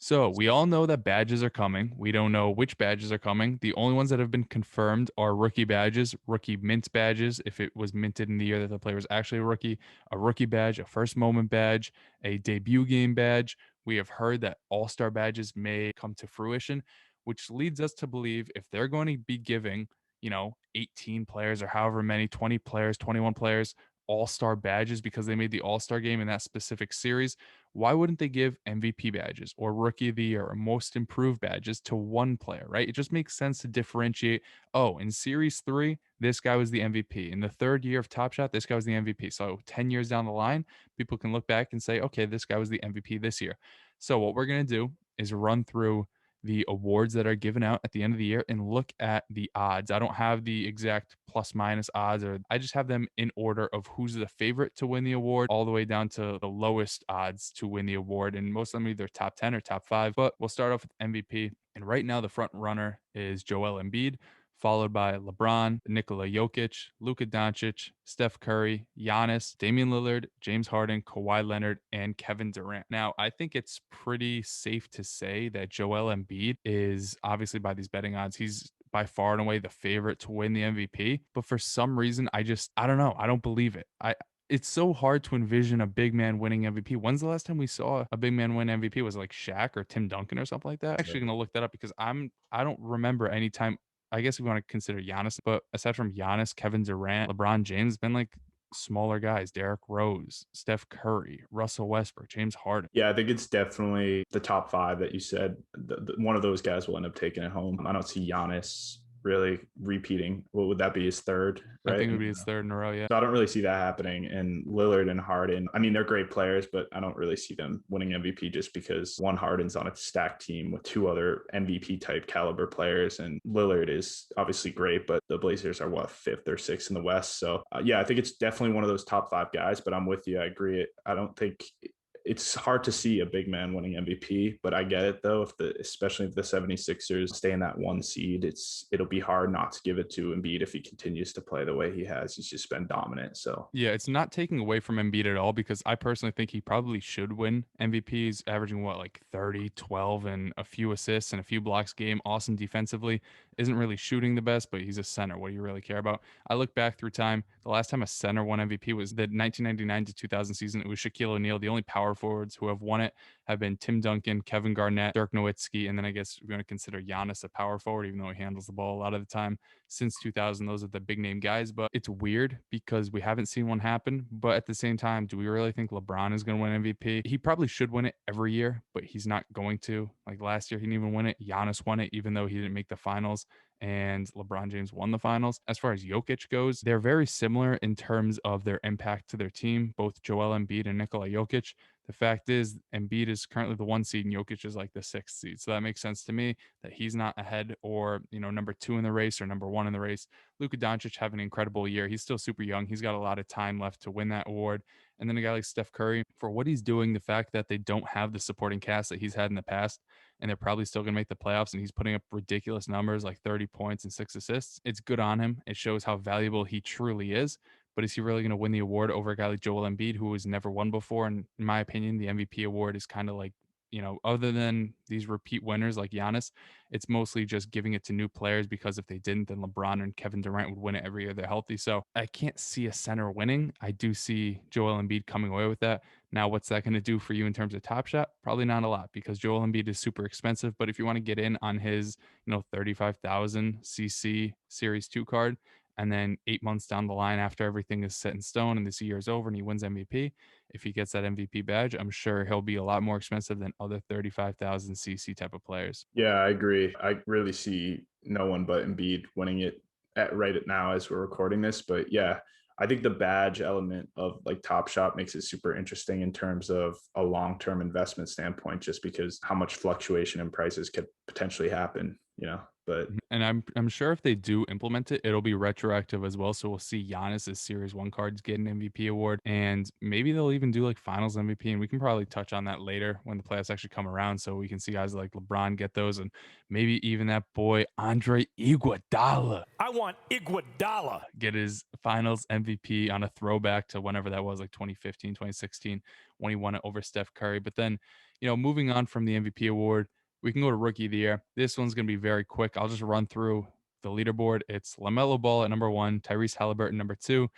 So we all know that badges are coming. We don't know which badges are coming. The only ones that have been confirmed are rookie badges, rookie mint badges, if it was minted in the year that the player was actually a rookie badge, a first moment badge, a debut game badge. We have heard that all-star badges may come to fruition, which leads us to believe if they're going to be giving, 18 players or however many, 20 players, 21 players, all-star badges because they made the all-star game in that specific series, why wouldn't they give MVP badges or rookie of the year or most improved badges to one player, right? It just makes sense to differentiate. Oh, in series 3, this guy was the MVP. In the third year of Top Shot, this guy was the MVP. So 10 years down the line, people can look back and say, okay, this guy was the MVP this year. So what we're going to do is run through the awards that are given out at the end of the year and look at the odds. I don't have the exact plus minus odds, or I just have them in order of who's the favorite to win the award all the way down to the lowest odds to win the award. And most of them are either top 10 or top 5, but we'll start off with MVP. And right now the front runner is Joel Embiid, followed by LeBron, Nikola Jokic, Luka Doncic, Steph Curry, Giannis, Damian Lillard, James Harden, Kawhi Leonard, and Kevin Durant. Now, I think it's pretty safe to say that Joel Embiid is obviously by these betting odds, he's by far and away the favorite to win the MVP. But for some reason, I don't know. I don't believe it. It's so hard to envision a big man winning MVP. When's the last time we saw a big man win MVP? Was it like Shaq or Tim Duncan or something like that? Actually gonna look that up because I don't remember any time. I guess if we want to consider Giannis, but aside from Giannis, Kevin Durant, LeBron James, been like smaller guys, Derrick Rose, Steph Curry, Russell Westbrook, James Harden. Yeah, I think it's definitely the top five that you said. One of those guys will end up taking it home. I don't see Giannis really repeating. What would that be, his third, I right? think it would be his third in a row. Yeah. So I don't really see that happening. And Lillard and Harden, I mean, they're great players, but I don't really see them winning MVP just because one, Harden's on a stacked team with two other MVP type caliber players. And Lillard is obviously great, but the Blazers are what, fifth or sixth in the West. So yeah, I think it's definitely one of those top five guys, but I'm with you. I agree. I don't think it's hard to see a big man winning MVP, but I get it though. Especially if the 76ers stay in that one seed, it'll be hard not to give it to Embiid if he continues to play the way he has. He's just been dominant. So Yeah, it's not taking away from Embiid at all because I personally think he probably should win MVP. He's averaging what, like 30, 12, and a few assists and a few blocks a game. Awesome defensively. Isn't really shooting the best, but he's a center. What do you really care about? I look back through time. The last time a center won MVP was the 1999 to 2000 season. It was Shaquille O'Neal. The only power forwards who have won it have been Tim Duncan, Kevin Garnett, Dirk Nowitzki, and then I guess we're going to consider Giannis a power forward, even though he handles the ball a lot of the time. Since 2000, those are the big name guys, but it's weird because we haven't seen one happen. But at the same time, do we really think LeBron is going to win MVP? He probably should win it every year, but he's not going to. Like last year, he didn't even win it. Giannis won it, even though he didn't make the finals, and LeBron James won the finals. As far as Jokic goes, they're very similar in terms of their impact to their team, both Joel Embiid and Nikola Jokic. The fact is, Embiid is currently the 1 seed and Jokic is like the 6th seed. So that makes sense to me that he's not ahead or, number 2 in the race or number 1 in the race. Luka Doncic having an incredible year. He's still super young. He's got a lot of time left to win that award. And then a guy like Steph Curry, for what he's doing, the fact that they don't have the supporting cast that he's had in the past, and they're probably still going to make the playoffs, and he's putting up ridiculous numbers like 30 points and 6 assists. It's good on him. It shows how valuable he truly is. But is he really going to win the award over a guy like Joel Embiid, who has never won before? And in my opinion, the MVP award is kind of like, other than these repeat winners like Giannis, it's mostly just giving it to new players because if they didn't, then LeBron and Kevin Durant would win it every year they're healthy. So I can't see a center winning. I do see Joel Embiid coming away with that. Now, what's that going to do for you in terms of Top Shot? Probably not a lot because Joel Embiid is super expensive. But if you want to get in on his, 35,000 CC Series 2 card, and then 8 months down the line, after everything is set in stone and this year is over and he wins MVP, if he gets that MVP badge, I'm sure he'll be a lot more expensive than other 35,000 CC type of players. yeah, I agree. I really see no one but Embiid winning it right now as we're recording this. But yeah, I think the badge element of like Top Shot makes it super interesting in terms of a long-term investment standpoint, just because how much fluctuation in prices could potentially happen. But And I'm sure if they do implement it, it'll be retroactive as well. So we'll see Giannis's Series 1 cards get an MVP award. And maybe they'll even do like finals MVP. And we can probably touch on that later when the playoffs actually come around. So we can see guys like LeBron get those. And maybe even that boy, Andre Iguodala. I want Iguodala. Get his finals MVP on a throwback to whenever that was, like 2015, 2016, when he won it over Steph Curry. But then, Moving on from the MVP award, we can go to Rookie of the Year. This one's going to be very quick. I'll just run through the leaderboard. It's LaMelo Ball at number 1, Tyrese Halliburton number 2,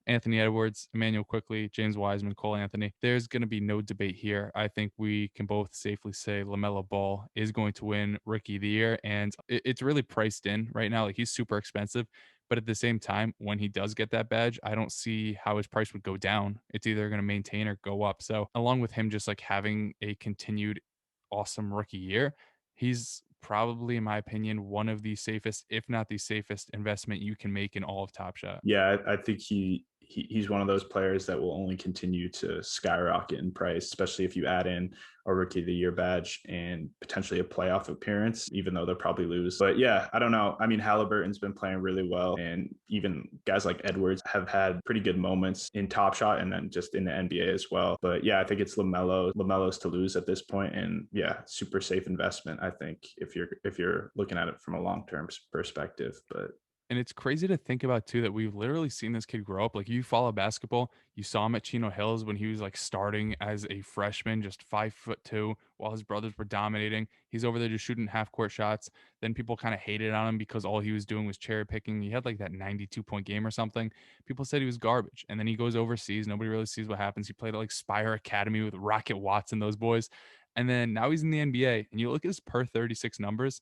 Anthony Edwards, Emmanuel Quickly, James Wiseman, Cole Anthony. There's going to be no debate here. I think we can both safely say LaMelo Ball is going to win Rookie of the Year, and it's really priced in right now. Like, he's super expensive, but at the same time, when he does get that badge, I don't see how his price would go down. It's either going to maintain or go up. So along with him just like having a continued awesome rookie year, he's probably, in my opinion, one of the safest, if not the safest investment you can make in all of Top Shot. Yeah, I think he's one of those players that will only continue to skyrocket in price, especially if you add in a Rookie of the Year badge and potentially a playoff appearance, even though they'll probably lose. But yeah, I don't know. I mean, Halliburton's been playing really well, and even guys like Edwards have had pretty good moments in Top Shot and then just in the NBA as well. But yeah, I think it's LaMelo's to lose at this point, and yeah, super safe investment, I think, if you're looking at it from a long-term perspective. But And it's crazy to think about too that we've literally seen this kid grow up. Like, you follow basketball, you saw him at Chino Hills when he was like starting as a freshman, just 5'2", while his brothers were dominating. He's over there just shooting half court shots. Then people kind of hated on him because all he was doing was cherry picking. He had like that 92-point game or something. People said he was garbage. And then he goes overseas. Nobody really sees what happens. He played at like Spire Academy with Rocket Watts and those boys. And then now he's in the NBA. And you look at his per 36 numbers,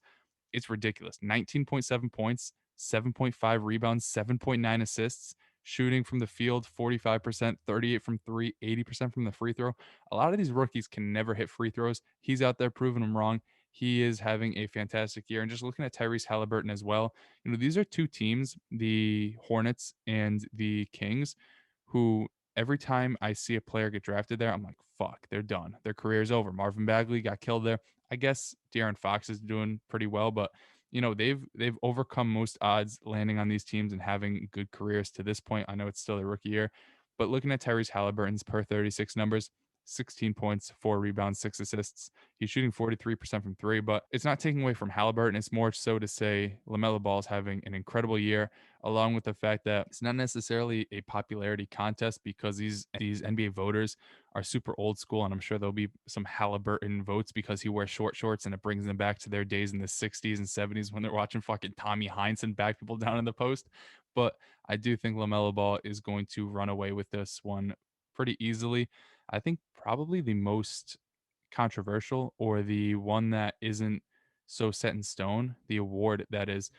it's ridiculous. 19.7 points, 7.5 rebounds, 7.9 assists, shooting from the field 45%, 38 from 3, 80% from the free throw. A lot of these rookies can never hit free throws. He's out there proving them wrong. He is having a fantastic year. And just looking at Tyrese Halliburton as well, these are two teams, the Hornets and the Kings, who every time I see a player get drafted there, I'm like, fuck, they're done. Their career's over. Marvin Bagley got killed there. I guess De'Aaron Fox is doing pretty well, but they've overcome most odds landing on these teams and having good careers to this point. I know it's still their rookie year, but looking at Tyrese Halliburton's per 36 numbers, 16 points, 4 rebounds, 6 assists. He's shooting 43% from 3, but it's not taking away from Halliburton. It's more so to say LaMelo Ball is having an incredible year, along with the fact that it's not necessarily a popularity contest because these NBA voters are super old school, and I'm sure there'll be some Halliburton votes because he wears short shorts and it brings them back to their days in the 60s and 70s when they're watching fucking Tommy Heinsohn back people down in the post. But I do think LaMelo Ball is going to run away with this one pretty easily. I think probably the most controversial, or the one that isn't so set in stone, the award that is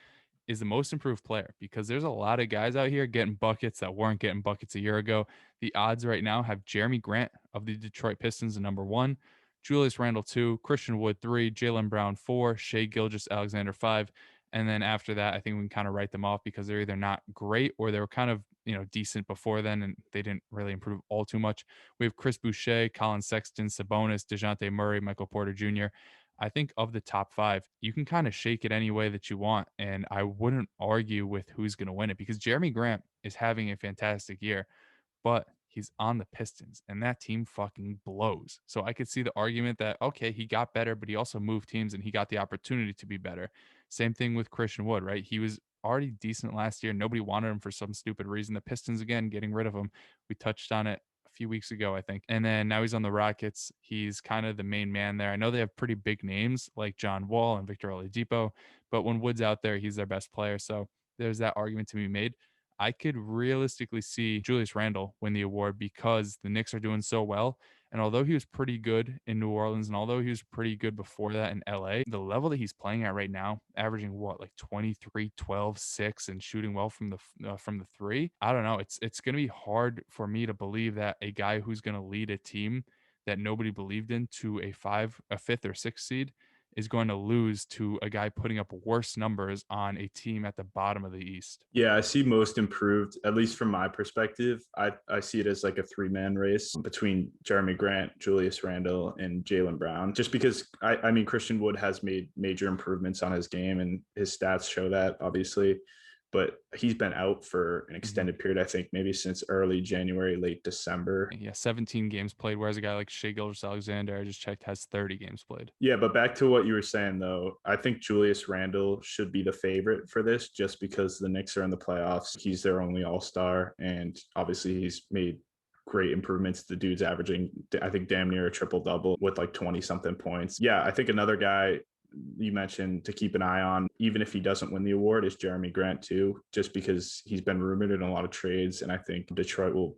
the most improved player, because there's a lot of guys out here getting buckets that weren't getting buckets a year ago. The odds right now have Jeremy Grant of the Detroit Pistons at number 1, Julius Randle 2, Christian Wood 3, Jaylen Brown 4, Shea Gilgeous-Alexander 5. And then after that, I think we can kind of write them off because they're either not great or they were kind of, decent before then and they didn't really improve all too much. We have Chris Boucher, Colin Sexton, Sabonis, DeJounte Murray, Michael Porter Jr. I think of the top 5, you can kind of shake it any way that you want. And I wouldn't argue with who's going to win it because Jeremy Grant is having a fantastic year, but he's on the Pistons and that team fucking blows. So I could see the argument that, okay, he got better, but he also moved teams and he got the opportunity to be better. Same thing with Christian Wood, right? He was already decent last year. Nobody wanted him for some stupid reason. The Pistons, again, getting rid of him. We touched on it a few weeks ago, I think. And then now he's on the Rockets. He's kind of the main man there. I know they have pretty big names like John Wall and Victor Oladipo, but when Wood's out there, he's their best player. So there's that argument to be made. I could realistically see Julius Randle win the award because the Knicks are doing so well. And although he was pretty good in New Orleans and although he was pretty good before that in LA, the level that he's playing at right now, averaging like 23, 12, 6 and shooting well from the 3. I don't know. It's going to be hard for me to believe that a guy who's going to lead a team that nobody believed in to a 5th or 6th seed is going to lose to a guy putting up worse numbers on a team at the bottom of the East. Yeah, I see most improved, at least from my perspective. I see it as like a 3-man race between Jeremy Grant, Julius Randle, and Jaylen Brown. Just because, I mean, Christian Wood has made major improvements on his game, and his stats show that, obviously. But he's been out for an extended period, I think maybe since early January, late December. Yeah, 17 games played, whereas a guy like Shea Gilgeous-Alexander, I just checked, has 30 games played. Yeah, but back to what you were saying, though, I think Julius Randle should be the favorite for this just because the Knicks are in the playoffs. He's their only all-star, and obviously he's made great improvements. The dude's averaging, I think, damn near a triple double with like 20 something points. Yeah, I think another guy you mentioned to keep an eye on, even if he doesn't win the award, is Jeremy Grant too, just because he's been rumored in a lot of trades. And I think Detroit will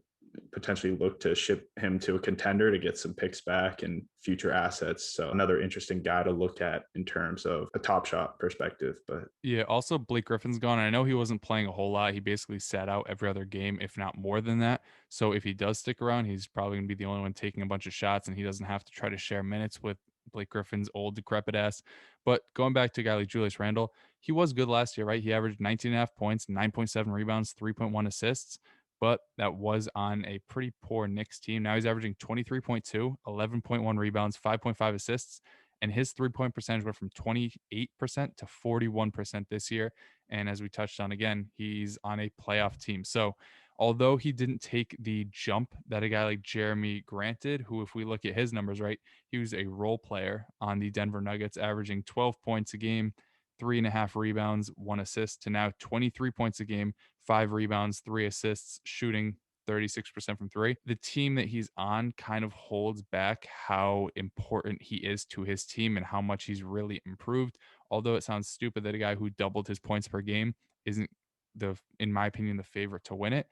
potentially look to ship him to a contender to get some picks back and future assets. So another interesting guy to look at in terms of a Top Shot perspective. But yeah, also Blake Griffin's gone. I know he wasn't playing a whole lot. He basically sat out every other game, if not more than that. So if he does stick around, he's probably going to be the only one taking a bunch of shots, and he doesn't have to try to share minutes with Blake Griffin's old decrepit ass. But going back to a guy like Julius Randle, he was good last year, right? He averaged 19.5 points, 9.7 rebounds, 3.1 assists, but that was on a pretty poor Knicks team. Now he's averaging 23.2, 11.1 rebounds, 5.5 assists, and his 3-point percentage went from 28% to 41% this year. And as we touched on again, he's on a playoff team. So although he didn't take the jump that a guy like Jeremy Grant did, who, if we look at his numbers, right, he was a role player on the Denver Nuggets, averaging 12 points a game, 3.5 rebounds, 1 assist, to now 23 points a game, 5 rebounds, 3 assists, shooting 36% from three. The team that he's on kind of holds back how important he is to his team and how much he's really improved. Although it sounds stupid that a guy who doubled his points per game isn't in my opinion, the favorite to win it.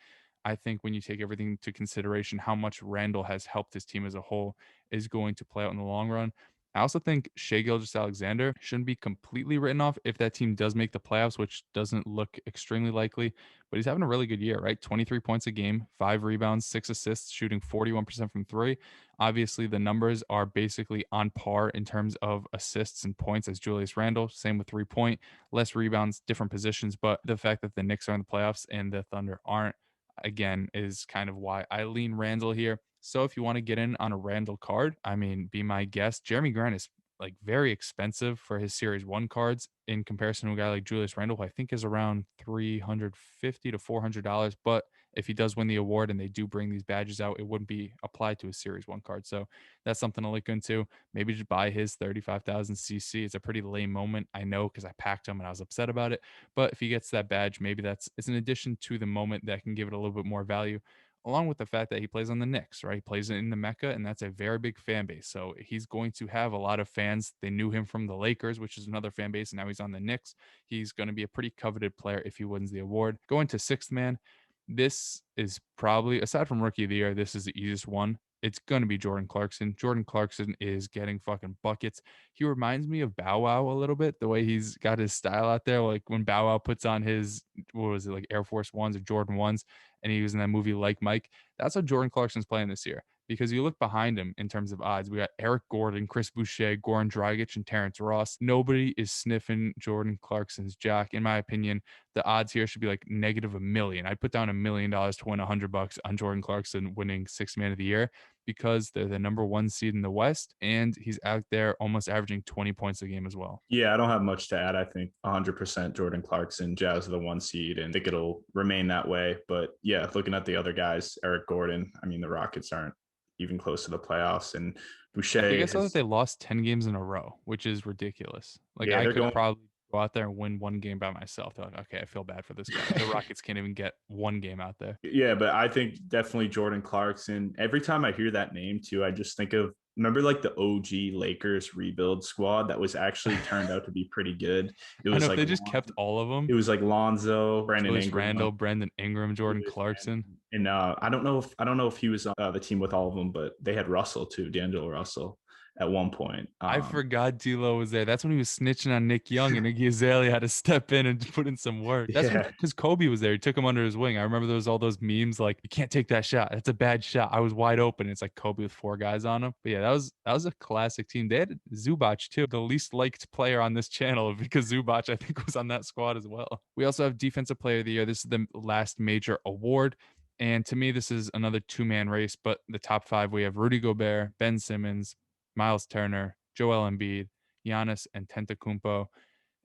I think when you take everything into consideration, how much Randall has helped his team as a whole is going to play out in the long run. I also think Shai Gilgeous-Alexander shouldn't be completely written off if that team does make the playoffs, which doesn't look extremely likely. But he's having a really good year, right? 23 points a game, 5 rebounds, 6 assists, shooting 41% from three. Obviously, the numbers are basically on par in terms of assists and points as Julius Randle. Same with 3-point, less rebounds, different positions. But the fact that the Knicks are in the playoffs and the Thunder aren't, again, is kind of why I lean Randle here. So if you want to get in on a Randle card, I mean, be my guest. Jeremy Grant is like very expensive for his Series 1 cards in comparison to a guy like Julius Randle, who I think is around $350 to $400. But if he does win the award and they do bring these badges out, it wouldn't be applied to a Series 1 card. So that's something to look into. Maybe just buy his 35,000 CC. It's a pretty lame moment, I know, because I packed him and I was upset about it. But if he gets that badge, maybe it's an addition to the moment that can give it a little bit more value, along with the fact that he plays on the Knicks, right? He plays in the Mecca, and that's a very big fan base. So he's going to have a lot of fans. They knew him from the Lakers, which is another fan base, and now he's on the Knicks. He's going to be a pretty coveted player if he wins the award. Going to sixth man, this is probably, aside from Rookie of the Year, this is the easiest one. It's going to be Jordan Clarkson. Jordan Clarkson is getting fucking buckets. He reminds me of Bow Wow a little bit, the way he's got his style out there. Like when Bow Wow puts on his, what was it, like Air Force Ones or Jordan Ones, and he was in that movie Like Mike. That's how Jordan Clarkson's playing this year. Because you look behind him in terms of odds, we got Eric Gordon, Chris Boucher, Goran Dragic, and Terrence Ross. Nobody is sniffing Jordan Clarkson's jock. In my opinion, the odds here should be like -1 million. I'd put down $1 million to win $100 on Jordan Clarkson winning Sixth Man of the Year, because they're the number 1 seed in the West, and he's out there almost averaging 20 points a game as well. Yeah, I don't have much to add. I think 100% Jordan Clarkson, Jazz are the 1 seed, and I think it'll remain that way. But yeah, looking at the other guys, Eric Gordon, I mean, the Rockets aren't even close to the playoffs, and I think Boucher I saw that has, they lost 10 games in a row, which is ridiculous. Like yeah, I they're could going. probably go out there and win one game by myself. They're like, okay, I feel bad for this guy. The Rockets can't even get one game out there. Yeah, but I think definitely Jordan Clarkson. Every time I hear that name too, I just think of, remember like the OG Lakers rebuild squad that was actually turned out to be pretty good. It I know was if like they just kept all of them, it was like Lonzo, Brandon Julius Ingram, Randle, Brandon Ingram, Jordan Julius Clarkson. Randle. And I don't know if he was on the team with all of them, but they had Russell too, D'Angelo Russell at one point. I forgot D'Lo was there. That's when he was snitching on Nick Young, and Iggy Azalea had to step in and put in some work. That's when, Yeah, because Kobe was there. He took him under his wing. I remember there was all those memes like, "You can't take that shot. That's a bad shot. I was wide open." It's like Kobe with 4 guys on him. But yeah, that was a classic team. They had Zubac too, the least liked player on this channel, because Zubac, I think, was on that squad as well. We also have Defensive Player of the Year. This is the last major award. And to me, this is another 2-man race. But the top 5, we have Rudy Gobert, Ben Simmons, Miles Turner, Joel Embiid, Giannis Antetokounmpo.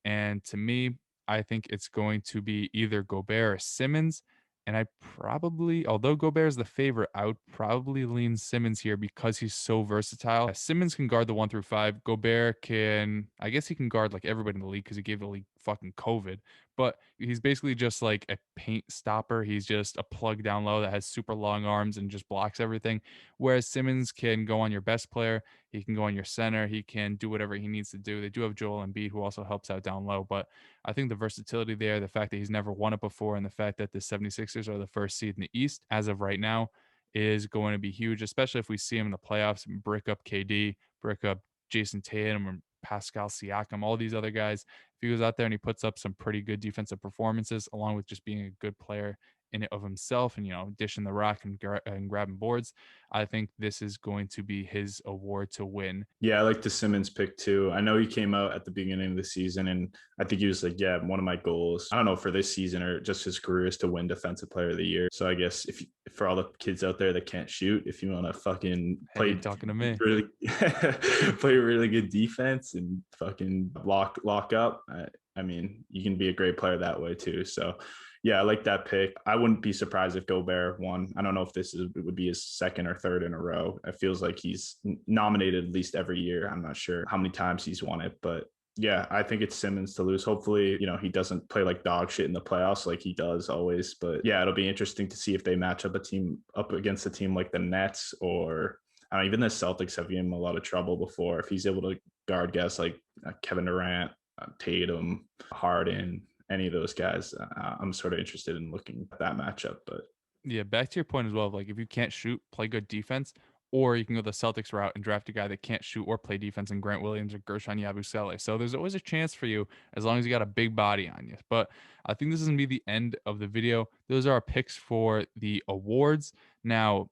And to me, I think it's going to be either Gobert or Simmons. And I probably, although Gobert is the favorite, I would probably lean Simmons here because he's so versatile. Simmons can guard the 1 through 5. Gobert can, I guess he can guard like everybody in the league because he gave the league fucking COVID, but he's basically just like a paint stopper. He's just a plug down low that has super long arms and just blocks everything. Whereas Simmons can go on your best player, he can go on your center, he can do whatever he needs to do. They do have Joel Embiid, who also helps out down low, but I think the versatility there, the fact that he's never won it before, and the fact that the 76ers are the first seed in the East as of right now is going to be huge, especially if we see him in the playoffs and brick up KD, brick up Jason Tatum or Pascal Siakam, all these other guys. If he goes out there and he puts up some pretty good defensive performances, along with just being a good player in it of himself and, dishing the rock and grabbing boards, I think this is going to be his award to win. Yeah, I like the Simmons pick too. I know he came out at the beginning of the season, and I think he was like, yeah, one of my goals, I don't know, for this season or just his career, is to win Defensive Player of the Year. So I guess if for all the kids out there that can't shoot, if you want to fucking play, talking to me, really play really good defense and fucking lock up, I mean, you can be a great player that way too. So yeah, I like that pick. I wouldn't be surprised if Gobert won. I don't know if would be his second or third in a row. It feels like he's nominated at least every year. I'm not sure how many times he's won it, but yeah, I think it's Simmons to lose. Hopefully, he doesn't play like dog shit in the playoffs like he does always. But yeah, it'll be interesting to see if they match up up against a team like the Nets, or even the Celtics have given him a lot of trouble before. If he's able to guard guys like Kevin Durant, Tatum, Harden, any of those guys, I'm sort of interested in looking at that matchup. But yeah, back to your point as well, like if you can't shoot, play good defense, or you can go the Celtics route and draft a guy that can't shoot or play defense in Grant Williams or Gershon Yabusele. So there's always a chance for you as long as you got a big body on you. But I think this is going to be the end of the video. Those are our picks for the awards. Now,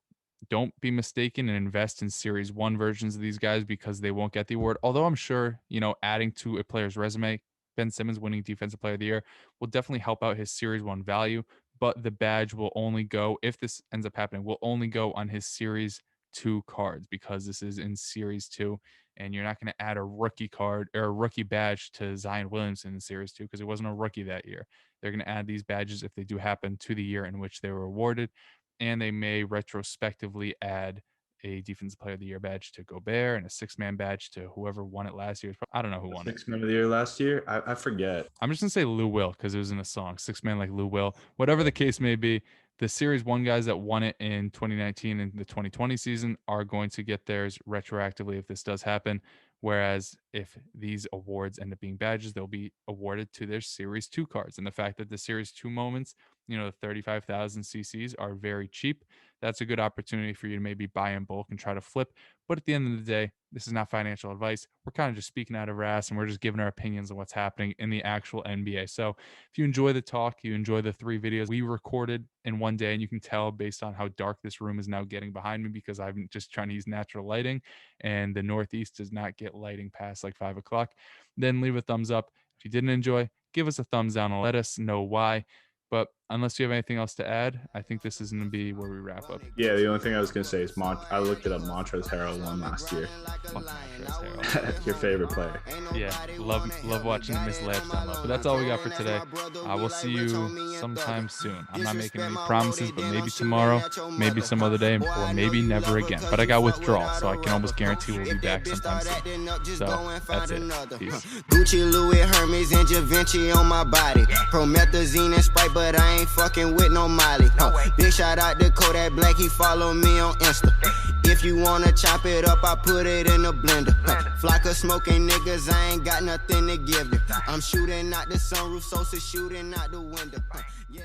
don't be mistaken and invest in Series 1 versions of these guys because they won't get the award. Although I'm sure, adding to a player's resume, Ben Simmons winning Defensive Player of the Year will definitely help out his Series 1 value. But the badge will only go, if this ends up happening, will only go on his Series 2 cards because this is in Series 2. And you're not going to add a rookie card or a rookie badge to Zion Williamson in Series 2 because it wasn't a rookie that year. They're going to add these badges if they do happen to the year in which they were awarded. And they may retrospectively add a Defensive Player of the Year badge to Gobert and a six-man badge to whoever won it last year. I don't know who won it. Six-man of the year last year? I forget. I'm just going to say Lou Will because it was in a song. Six-man like Lou Will. Whatever the case may be, the Series 1 guys that won it in 2019 and the 2020 season are going to get theirs retroactively if this does happen. Whereas if these awards end up being badges, they'll be awarded to their Series 2 cards. And the fact that the Series 2 moments, the 35,000 CCs are very cheap. That's a good opportunity for you to maybe buy in bulk and try to flip. But at the end of the day, this is not financial advice. We're kind of just speaking out of our ass and we're just giving our opinions on what's happening in the actual NBA. So if you enjoy the talk, you enjoy the 3 videos we recorded in one day, and you can tell based on how dark this room is now getting behind me because I'm just trying to use natural lighting and the Northeast does not get lighting past like 5 o'clock, then leave a thumbs up. If you didn't enjoy, give us a thumbs down and let us know why. But unless you have anything else to add, I think this is going to be where we wrap up. Yeah, the only thing I was going to say is I looked it up. Montrezl Harrell won last year. Fuck Montrezl Harrell. Your favorite player. Yeah, love watching him miss layups down low. But that's all we got for today. We'll see you sometime soon. I'm not making any promises, but maybe tomorrow, maybe some other day, or maybe never again. But I got withdrawal, so I can almost guarantee we'll be back sometime soon. So that's it. Peace. Gucci, Louis, Hermes, and Givenchy on my body. Promethazine and Sprite, but I ain't fucking with no Molly. Big shout out to Kodak Black, he follow me on Insta. If you wanna chop it up, I put it in a blender. Flock of smoking niggas, I ain't got nothing to give you. I'm shooting out the sunroof, so shooting out the window. Yeah,